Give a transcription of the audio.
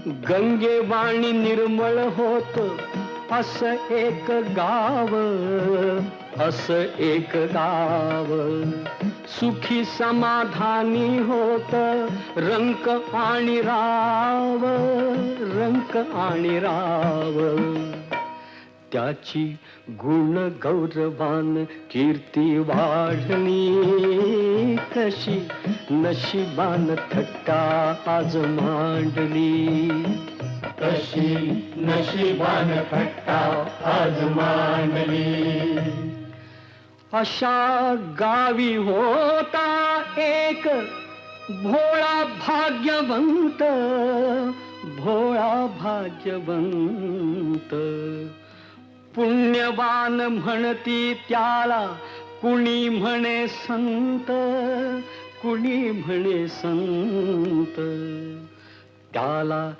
गंगे वाणी निर्मळ होत असं एक गाव, असं एक गाव सुखी समाधानी होत रंक आणि राव, रंक आणि राव त्याची गुण गौरवान कीर्ती वाढली कशी नशिबान थट्टा आज मांडली, कशी नशिबान थट्टा आज मांडली. अशा गावी होता एक भोळा भाग्यवंत, भोळा भाग्यवंत पुण्यवान म्हणती त्याला कुणी म्हणे संत, कुणी म्हणे संत त्याला